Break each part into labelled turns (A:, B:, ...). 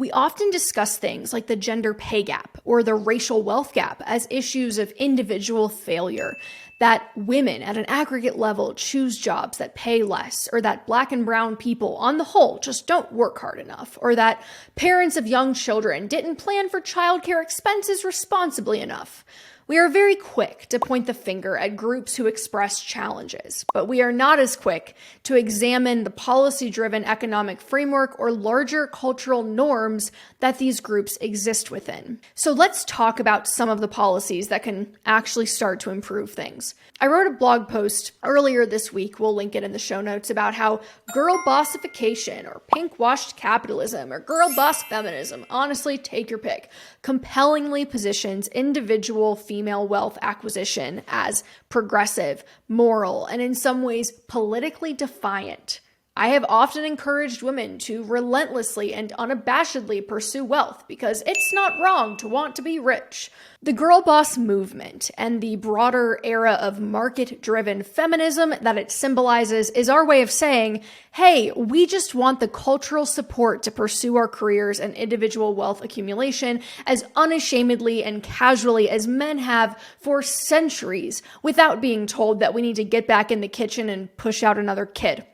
A: We often discuss things like the gender pay gap or the racial wealth gap as issues of individual failure, that women at an aggregate level choose jobs that pay less, or that Black and brown people on the whole just don't work hard enough, or that parents of young children didn't plan for childcare expenses responsibly enough. We are very quick to point the finger at groups who express challenges, but we are not as quick to examine the policy-driven economic framework or larger cultural norms that these groups exist within. So let's talk about some of the policies that can actually start to improve things. I wrote a blog post earlier this week, we'll link it in the show notes, about how girl bossification or pink-washed capitalism or girl boss feminism, honestly, take your pick, compellingly positions individual female wealth acquisition as progressive, moral, and in some ways politically defiant. I have often encouraged women to relentlessly and unabashedly pursue wealth because it's not wrong to want to be rich. The girl boss movement and the broader era of market-driven feminism that it symbolizes is our way of saying, hey, we just want the cultural support to pursue our careers and individual wealth accumulation as unashamedly and casually as men have for centuries without being told that we need to get back in the kitchen and push out another kid.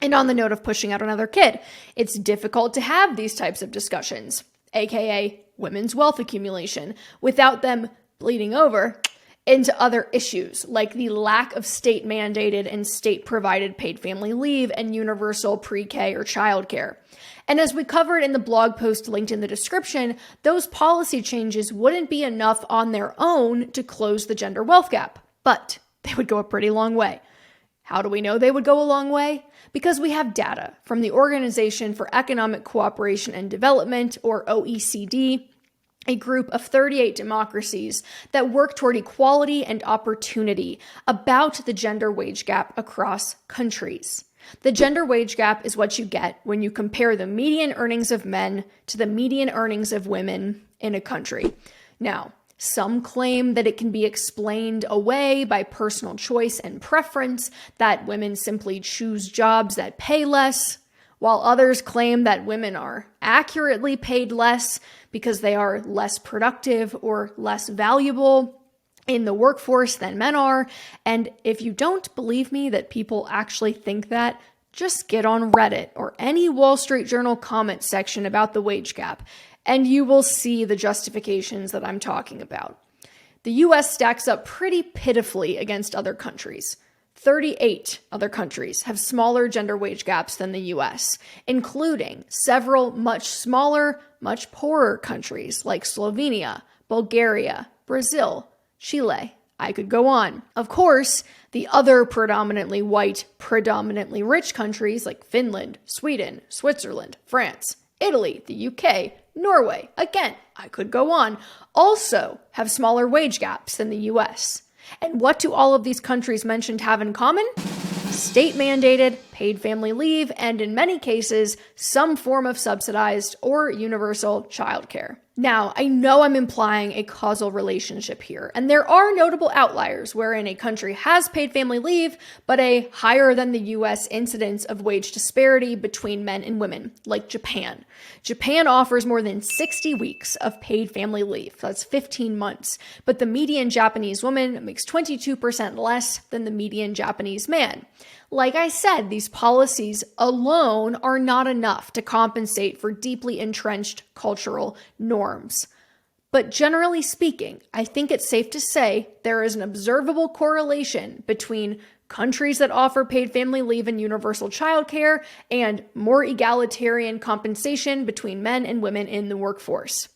A: And on the note of pushing out another kid, it's difficult to have these types of discussions, aka women's wealth accumulation, without them bleeding over into other issues like the lack of state-mandated and state-provided paid family leave and universal pre-K or childcare. And as we covered in the blog post linked in the description, those policy changes wouldn't be enough on their own to close the gender wealth gap, but they would go a pretty long way. How do we know they would go a long way? Because we have data from the Organization for Economic Cooperation and Development, or OECD, a group of 38 democracies that work toward equality and opportunity about the gender wage gap across countries. The gender wage gap is what you get when you compare the median earnings of men to the median earnings of women in a country. Now, some claim that it can be explained away by personal choice and preference, that women simply choose jobs that pay less, while others claim that women are accurately paid less because they are less productive or less valuable in the workforce than men are. And if you don't believe me that people actually think that, just get on Reddit or any Wall Street Journal comment section about the wage gap, and you will see the justifications that I'm talking about. The US stacks up pretty pitifully against other countries. 38 other countries have smaller gender wage gaps than the US, including several much smaller, much poorer countries like Slovenia, Bulgaria, Brazil, Chile. I could go on. Of course, the other predominantly white, predominantly rich countries like Finland, Sweden, Switzerland, France, Italy, the UK, Norway, again, I could go on, also have smaller wage gaps than the US. And what do all of these countries mentioned have in common? State-mandated, paid family leave, and in many cases, some form of subsidized or universal childcare. Now, I know I'm implying a causal relationship here, and there are notable outliers wherein a country has paid family leave, but a higher than the US incidence of wage disparity between men and women, like Japan. Japan offers more than 60 weeks of paid family leave. That's 15 months. But the median Japanese woman makes 22% less than the median Japanese man. Like I said, these policies alone are not enough to compensate for deeply entrenched cultural norms. But generally speaking, I think it's safe to say there is an observable correlation between countries that offer paid family leave and universal childcare and more egalitarian compensation between men and women in the workforce.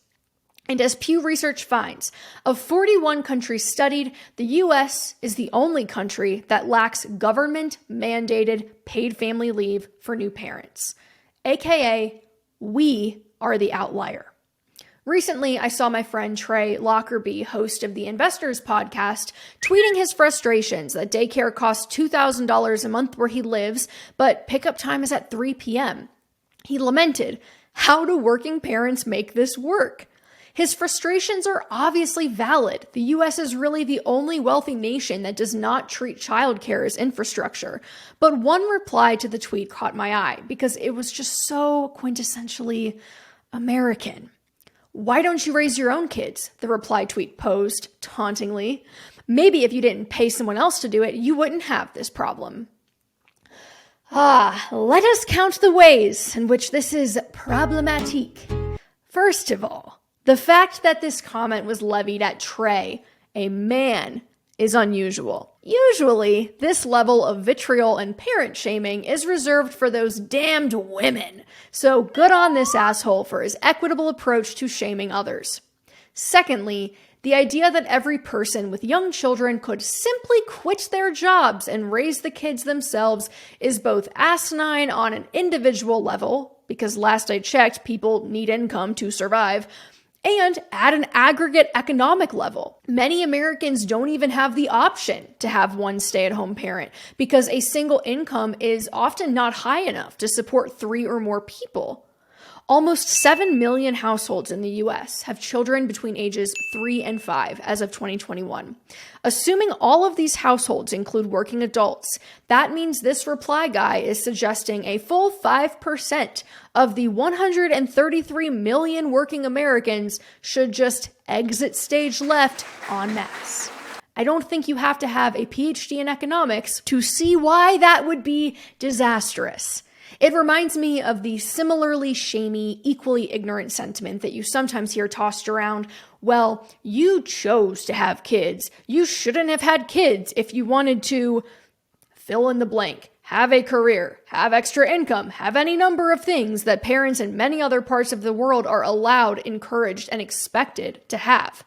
A: And as Pew Research finds, of 41 countries studied, the US is the only country that lacks government-mandated paid family leave for new parents. AKA, we are the outlier. Recently, I saw my friend Trey Lockerbie, host of the Investors podcast, tweeting his frustrations that daycare costs $2,000 a month where he lives, but pickup time is at 3 p.m. He lamented, how do working parents make this work? His frustrations are obviously valid. The US is really the only wealthy nation that does not treat childcare as infrastructure. But one reply to the tweet caught my eye because it was just so quintessentially American. Why don't you raise your own kids? The reply tweet posed tauntingly. Maybe if you didn't pay someone else to do it, you wouldn't have this problem. Let us count the ways in which this is problematique. First of all, the fact that this comment was levied at Trey, a man, is unusual. Usually, this level of vitriol and parent shaming is reserved for those damned women. So good on this asshole for his equitable approach to shaming others. Secondly, the idea that every person with young children could simply quit their jobs and raise the kids themselves is both asinine on an individual level, because last I checked, people need income to survive, and at an aggregate economic level. Many Americans don't even have the option to have one stay-at-home parent because a single income is often not high enough to support 3 or more people. Almost 7 million households in the US have children between ages 3 and 5 as of 2021. Assuming all of these households include working adults, that means this reply guy is suggesting a full 5% of the 133 million working Americans should just exit stage left en masse. I don't think you have to have a PhD in economics to see why that would be disastrous. It reminds me of the similarly shamey, equally ignorant sentiment that you sometimes hear tossed around. Well, you chose to have kids. You shouldn't have had kids if you wanted to fill in the blank, have a career, have extra income, have any number of things that parents in many other parts of the world are allowed, encouraged, and expected to have.